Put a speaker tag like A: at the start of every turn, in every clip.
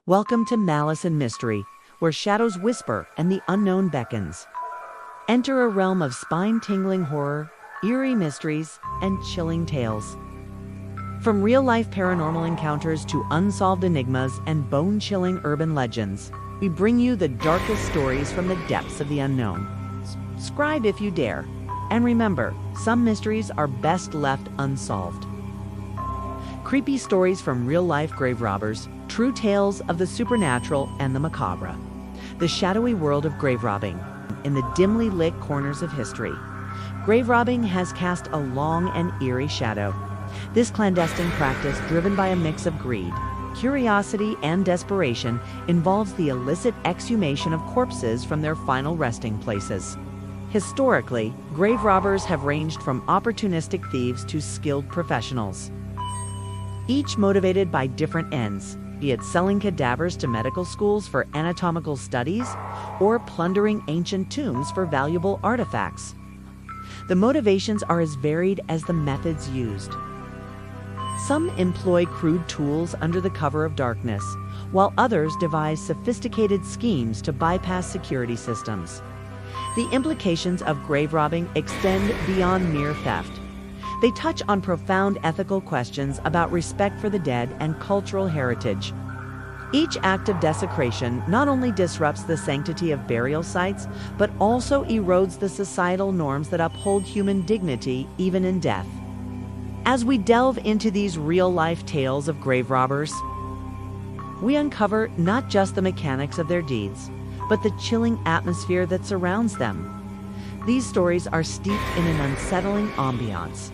A: Welcome to Malice and Mystery, where shadows whisper and the unknown beckons. Enter a realm of spine-tingling horror, eerie mysteries, and chilling tales. From real-life paranormal encounters to unsolved enigmas and bone-chilling urban legends, we bring you the darkest stories from the depths of the unknown. Subscribe if you dare. And remember, some mysteries are best left unsolved. Creepy stories from real-life grave robbers, true tales of the supernatural and the macabre. The shadowy world of grave robbing in the dimly lit corners of history. Grave robbing has cast a long and eerie shadow. This clandestine practice, driven by a mix of greed, curiosity, and desperation, involves the illicit exhumation of corpses from their final resting places. Historically, grave robbers have ranged from opportunistic thieves to skilled professionals, each motivated by different ends, be it selling cadavers to medical schools for anatomical studies or plundering ancient tombs for valuable artifacts. The motivations are as varied as the methods used. Some employ crude tools under the cover of darkness, while others devise sophisticated schemes to bypass security systems. The implications of grave robbing extend beyond mere theft. They touch on profound ethical questions about respect for the dead and cultural heritage. Each act of desecration not only disrupts the sanctity of burial sites, but also erodes the societal norms that uphold human dignity even in death. As we delve into these real-life tales of grave robbers, we uncover not just the mechanics of their deeds, but the chilling atmosphere that surrounds them. These stories are steeped in an unsettling ambiance,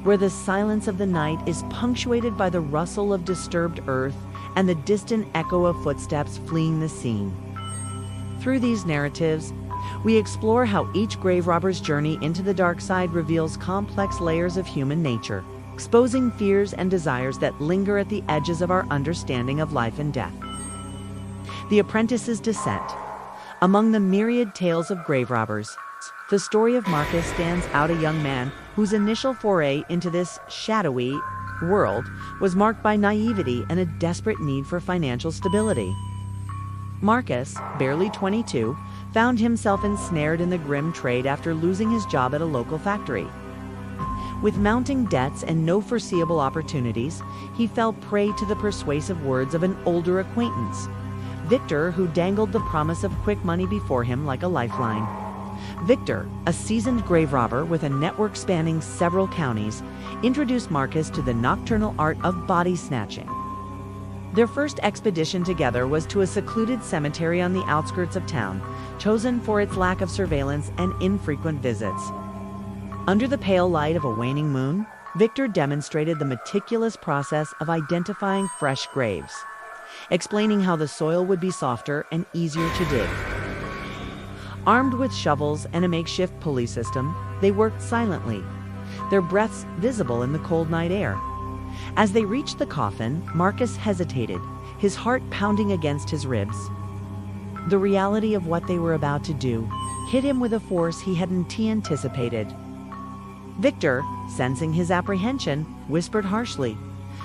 A: where the silence of the night is punctuated by the rustle of disturbed earth and the distant echo of footsteps fleeing the scene. Through these narratives, we explore how each grave robber's journey into the dark side reveals complex layers of human nature, exposing fears and desires that linger at the edges of our understanding of life and death. The Apprentice's Descent. Among the myriad tales of grave robbers, the story of Marcus stands out, a young man whose initial foray into this shadowy world was marked by naivety and a desperate need for financial stability. Marcus, barely 22, found himself ensnared in the grim trade after losing his job at a local factory. With mounting debts and no foreseeable opportunities, he fell prey to the persuasive words of an older acquaintance, Victor, who dangled the promise of quick money before him like a lifeline. Victor, a seasoned grave robber with a network spanning several counties, introduced Marcus to the nocturnal art of body snatching. Their first expedition together was to a secluded cemetery on the outskirts of town, chosen for its lack of surveillance and infrequent visits. Under the pale light of a waning moon, Victor demonstrated the meticulous process of identifying fresh graves, explaining how the soil would be softer and easier to dig. Armed with shovels and a makeshift pulley system, they worked silently, their breaths visible in the cold night air. As they reached the coffin, Marcus hesitated, his heart pounding against his ribs. The reality of what they were about to do hit him with a force he hadn't anticipated. Victor, sensing his apprehension, whispered harshly,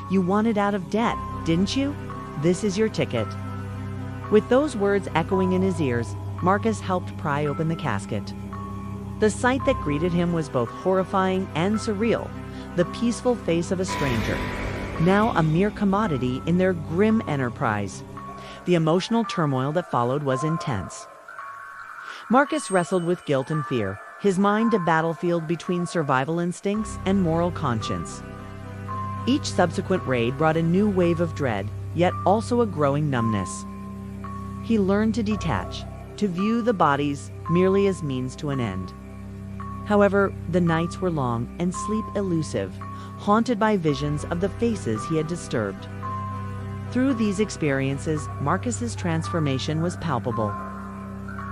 A: "You wanted out of debt, didn't you? This is your ticket." With those words echoing in his ears, Marcus helped pry open the casket. The sight that greeted him was both horrifying and surreal, the peaceful face of a stranger, now a mere commodity in their grim enterprise. The emotional turmoil that followed was intense. Marcus wrestled with guilt and fear, his mind a battlefield between survival instincts and moral conscience. Each subsequent raid brought a new wave of dread, yet also a growing numbness. He learned to detach, to view the bodies merely as means to an end. However, the nights were long and sleep elusive, haunted by visions of the faces he had disturbed. Through these experiences, Marcus's transformation was palpable.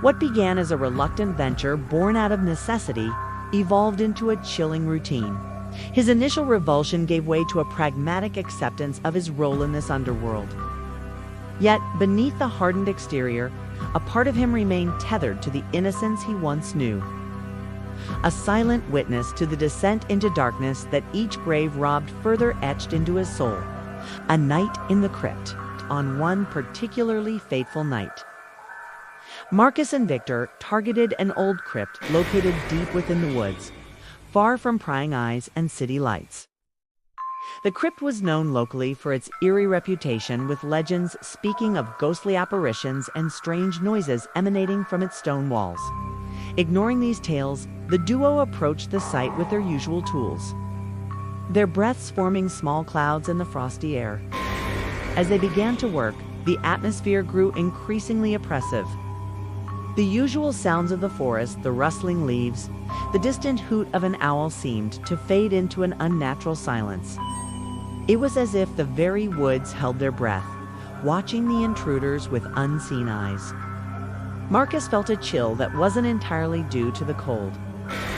A: What began as a reluctant venture born out of necessity evolved into a chilling routine. His initial revulsion gave way to a pragmatic acceptance of his role in this underworld. Yet, beneath the hardened exterior, a part of him remained tethered to the innocence he once knew. A silent witness to the descent into darkness that each grave robbed further etched into his soul. A night in the crypt. on one particularly fateful night. Marcus and Victor targeted an old crypt located deep within the woods, far from prying eyes and city lights. The crypt was known locally for its eerie reputation, with legends speaking of ghostly apparitions and strange noises emanating from its stone walls. Ignoring these tales, the duo approached the site with their usual tools, their breaths forming small clouds in the frosty air. As they began to work, the atmosphere grew increasingly oppressive. The usual sounds of the forest, the rustling leaves, the distant hoot of an owl seemed to fade into an unnatural silence. It was as if the very woods held their breath, watching the intruders with unseen eyes. Marcus felt a chill that wasn't entirely due to the cold,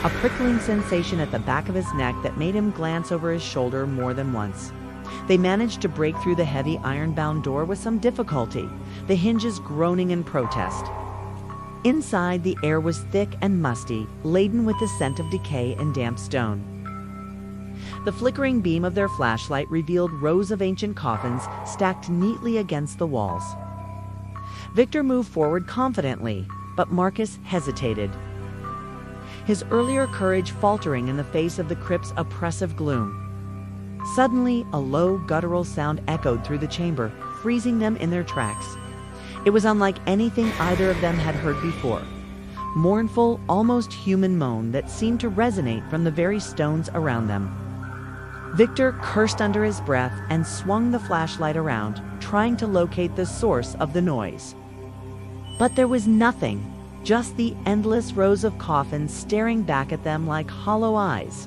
A: a prickling sensation at the back of his neck that made him glance over his shoulder more than once. They managed to break through the heavy iron-bound door with some difficulty, the hinges groaning in protest. Inside, the air was thick and musty, laden with the scent of decay and damp stone. The flickering beam of their flashlight revealed rows of ancient coffins stacked neatly against the walls. Victor moved forward confidently, but Marcus hesitated, his earlier courage faltering in the face of the crypt's oppressive gloom. Suddenly, a low, guttural sound echoed through the chamber, freezing them in their tracks. It was unlike anything either of them had heard before. Mournful, almost human moan that seemed to resonate from the very stones around them. Victor cursed under his breath and swung the flashlight around, trying to locate the source of the noise. But there was nothing, just the endless rows of coffins staring back at them like hollow eyes.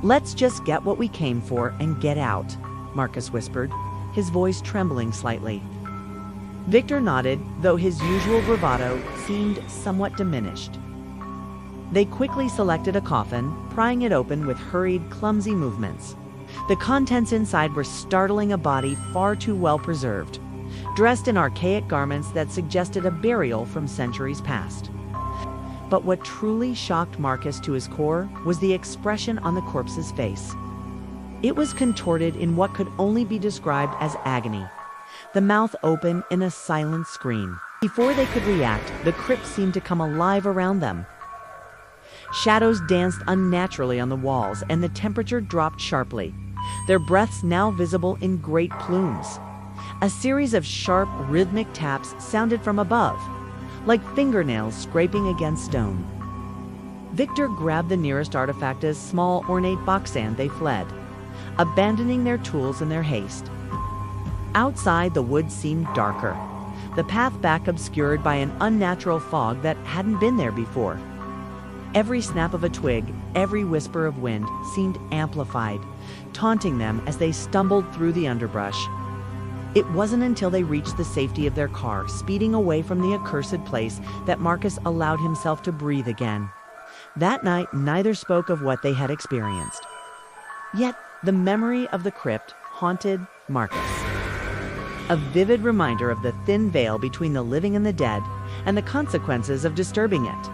A: "Let's just get what we came for and get out," Marcus whispered, his voice trembling slightly. Victor nodded, though his usual bravado seemed somewhat diminished. They quickly selected a coffin, prying it open with hurried, clumsy movements. The contents inside were startling, a body far too well preserved, dressed in archaic garments that suggested a burial from centuries past. But what truly shocked Marcus to his core was the expression on the corpse's face. It was contorted in what could only be described as agony, the mouth open in a silent scream. Before they could react, the crypt seemed to come alive around them. Shadows danced unnaturally on the walls, and the temperature dropped sharply, their breaths now visible in great plumes. A series of sharp, rhythmic taps sounded from above, like fingernails scraping against stone. Victor grabbed the nearest artifact, a small, ornate box, and they fled, abandoning their tools in their haste. Outside, the woods seemed darker, the path back obscured by an unnatural fog that hadn't been there before. Every snap of a twig, every whisper of wind seemed amplified, taunting them as they stumbled through the underbrush. It wasn't until they reached the safety of their car, speeding away from the accursed place, that Marcus allowed himself to breathe again. That night, neither spoke of what they had experienced. Yet, the memory of the crypt haunted Marcus. A vivid reminder of the thin veil between the living and the dead, and the consequences of disturbing it.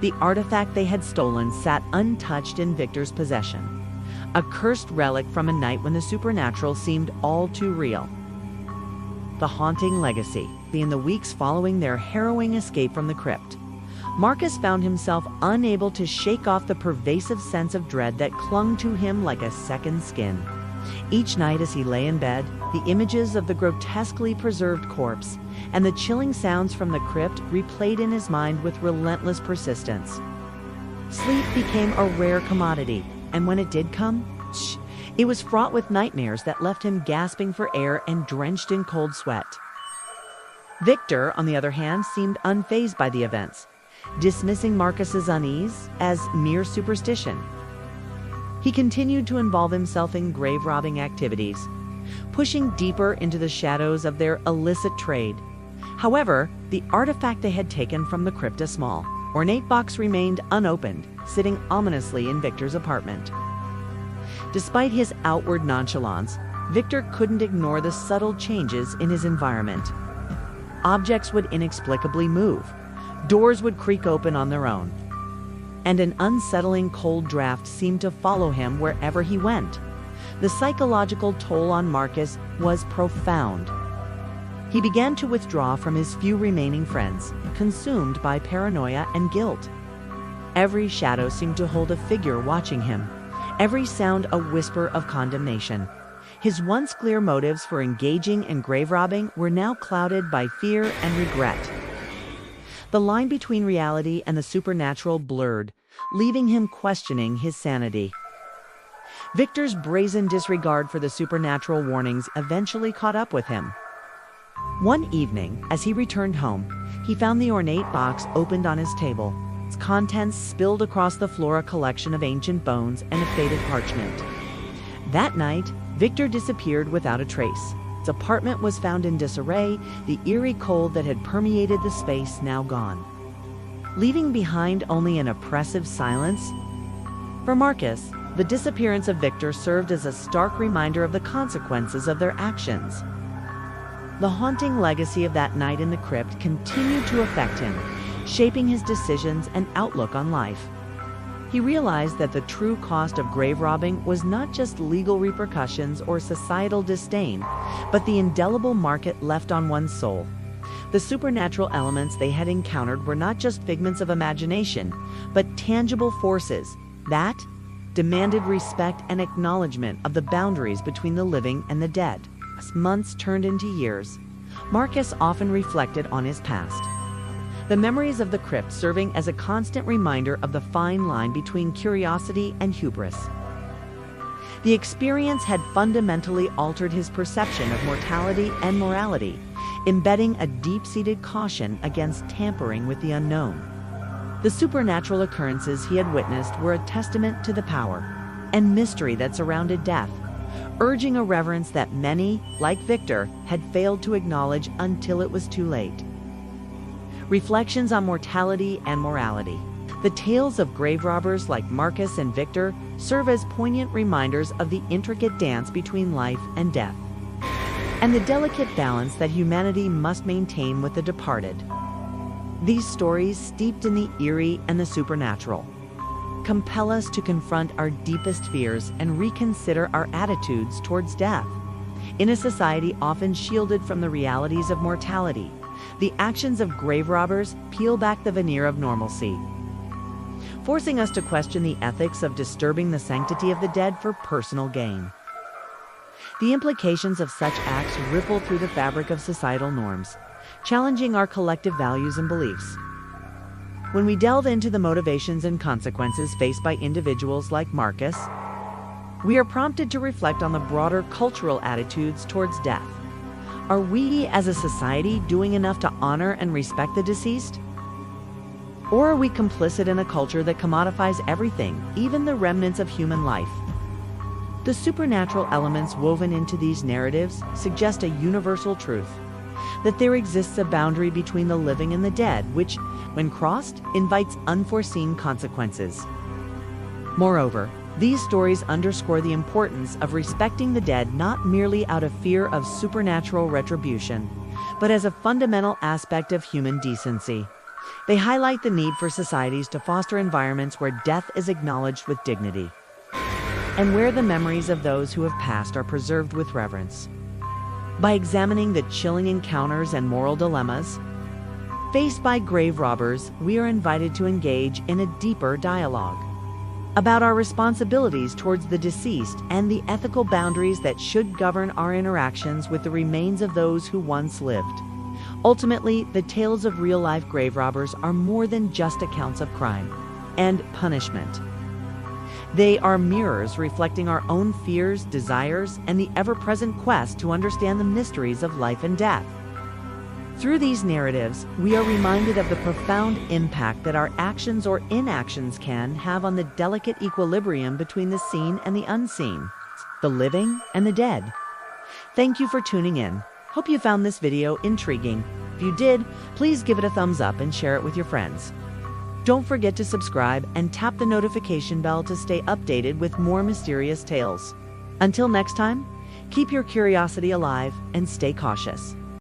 A: The artifact they had stolen sat untouched in Victor's possession, a cursed relic from a night when the supernatural seemed all too real. The haunting legacy. In the weeks following their harrowing escape from the crypt, Marcus found himself unable to shake off the pervasive sense of dread that clung to him like a second skin. Each night as he lay in bed, the images of the grotesquely preserved corpse and the chilling sounds from the crypt replayed in his mind with relentless persistence. Sleep became a rare commodity, and when it did come, it was fraught with nightmares that left him gasping for air and drenched in cold sweat. Victor, on the other hand, seemed unfazed by the events, dismissing Marcus's unease as mere superstition. He continued to involve himself in grave-robbing activities, pushing deeper into the shadows of their illicit trade. However, the artifact they had taken from the crypt, a small, ornate box, remained unopened, sitting ominously in Victor's apartment. Despite his outward nonchalance, Victor couldn't ignore the subtle changes in his environment. Objects would inexplicably move, doors would creak open on their own, and an unsettling cold draft seemed to follow him wherever he went. The psychological toll on Marcus was profound. He began to withdraw from his few remaining friends, consumed by paranoia and guilt. Every shadow seemed to hold a figure watching him, every sound a whisper of condemnation. His once clear motives for engaging in grave robbing were now clouded by fear and regret. The line between reality and the supernatural blurred, leaving him questioning his sanity. Victor's brazen disregard for the supernatural warnings eventually caught up with him. One evening, as he returned home, he found the ornate box opened on his table, its contents spilled across the floor, a collection of ancient bones and a faded parchment. That night, Victor disappeared without a trace. His apartment was found in disarray, the eerie cold that had permeated the space now gone, leaving behind only an oppressive silence. For Marcus, the disappearance of Victor served as a stark reminder of the consequences of their actions. The haunting legacy of that night in the crypt continued to affect him, shaping his decisions and outlook on life. He realized that the true cost of grave robbing was not just legal repercussions or societal disdain, but the indelible mark it left on one's soul. The supernatural elements they had encountered were not just figments of imagination, but tangible forces that demanded respect and acknowledgement of the boundaries between the living and the dead. As months turned into years, Marcus often reflected on his past, the memories of the crypt serving as a constant reminder of the fine line between curiosity and hubris. The experience had fundamentally altered his perception of mortality and morality, embedding a deep-seated caution against tampering with the unknown. The supernatural occurrences he had witnessed were a testament to the power and mystery that surrounded death, urging a reverence that many, like Victor, had failed to acknowledge until it was too late. Reflections on mortality and morality. The tales of grave robbers like Marcus and Victor serve as poignant reminders of the intricate dance between life and death, and the delicate balance that humanity must maintain with the departed. These stories, steeped in the eerie and the supernatural, compel us to confront our deepest fears and reconsider our attitudes towards death. In a society often shielded from the realities of mortality, the actions of grave robbers peel back the veneer of normalcy, forcing us to question the ethics of disturbing the sanctity of the dead for personal gain. The implications of such acts ripple through the fabric of societal norms, challenging our collective values and beliefs. When we delve into the motivations and consequences faced by individuals like Marcus, we are prompted to reflect on the broader cultural attitudes towards death. Are we, as a society, doing enough to honor and respect the deceased? Or are we complicit in a culture that commodifies everything, even the remnants of human life? The supernatural elements woven into these narratives suggest a universal truth, that there exists a boundary between the living and the dead, which, when crossed, invites unforeseen consequences. Moreover, these stories underscore the importance of respecting the dead not merely out of fear of supernatural retribution, but as a fundamental aspect of human decency. They highlight the need for societies to foster environments where death is acknowledged with dignity, and where the memories of those who have passed are preserved with reverence. By examining the chilling encounters and moral dilemmas faced by grave robbers, we are invited to engage in a deeper dialogue about our responsibilities towards the deceased and the ethical boundaries that should govern our interactions with the remains of those who once lived. Ultimately, the tales of real-life grave robbers are more than just accounts of crime and punishment. They are mirrors reflecting our own fears, desires, and the ever-present quest to understand the mysteries of life and death. Through these narratives, we are reminded of the profound impact that our actions or inactions can have on the delicate equilibrium between the seen and the unseen, the living and the dead. Thank you for tuning in. Hope you found this video intriguing. If you did, please give it a thumbs up and share it with your friends. Don't forget to subscribe and tap the notification bell to stay updated with more mysterious tales. Until next time, keep your curiosity alive and stay cautious.